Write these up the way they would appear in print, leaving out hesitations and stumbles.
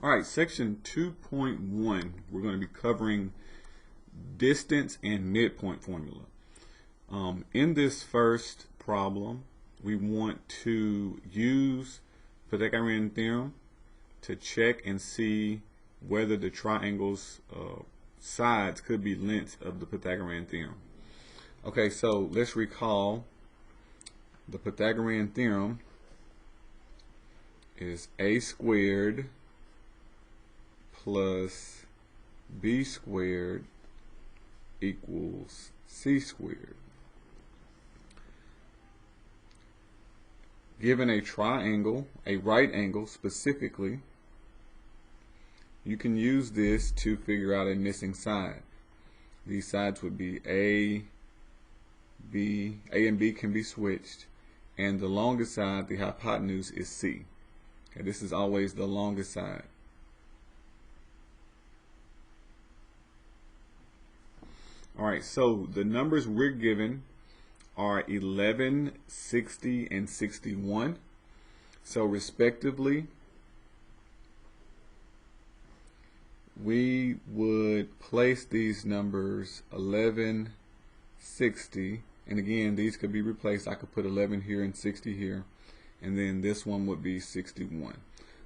Alright, section 2.1, we're going to be covering distance and midpoint formula. In this first problem, we want to use Pythagorean theorem to check and see whether the triangle's sides could be lengths of the Pythagorean theorem. Okay, so let's recall the Pythagorean theorem is a squared plus b squared equals c squared. Given a triangle, a right angle specifically, you can use this to figure out a missing side. These sides would be A and B can be switched, and the longest side, the hypotenuse, is C. Okay, this is always the longest side. Alright, so the numbers we're given are 11, 60, and 61. So respectively, we would place these numbers 11, 60, and again these could be replaced. I could put 11 here and 60 here, and then this one would be 61.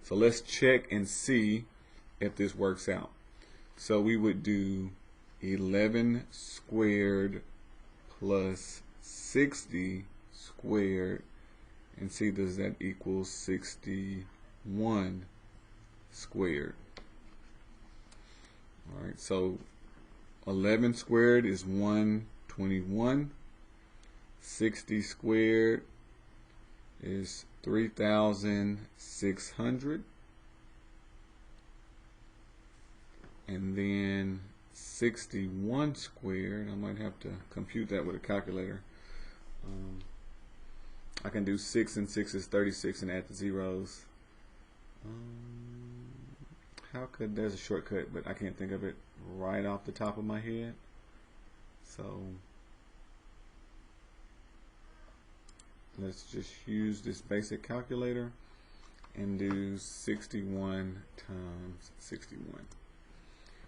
So let's check and see if this works out. So we would do 11 squared plus 60 squared, and see, does that equal 61 squared? Alright, so 11 squared is 121, 60 squared is 3,600, and then 61 squared, I might have to compute that with a calculator. I can do 6 and 6 is 36 and add the zeros. There's a shortcut, but I can't think of it right off the top of my head. So let's just use this basic calculator and do 61 times 61.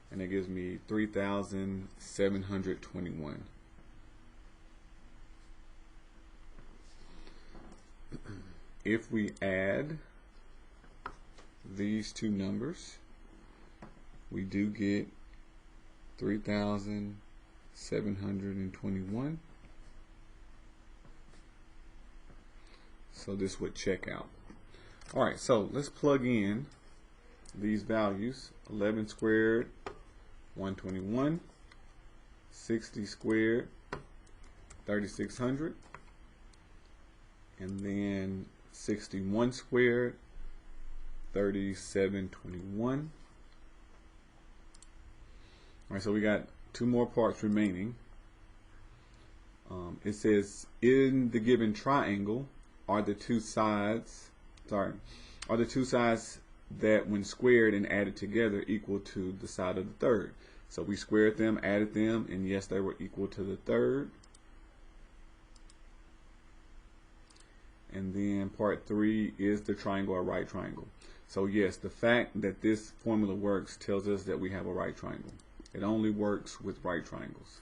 And it gives me 3,721. If we add these two numbers, we do get 3,721. So this would check out. Alright, so let's plug in these values. 11 squared, 121, 60 squared, 3,600, and then 61 squared, 3,721. Alright, so we got two more parts remaining. It says in the given triangle are the two sides that when squared and added together equal to the side of the third. So we squared them, added them, and yes, they were equal to the third. And then part 3 is the triangle or right triangle. So yes, the fact that this formula works tells us that we have a right triangle. It only works with right triangles.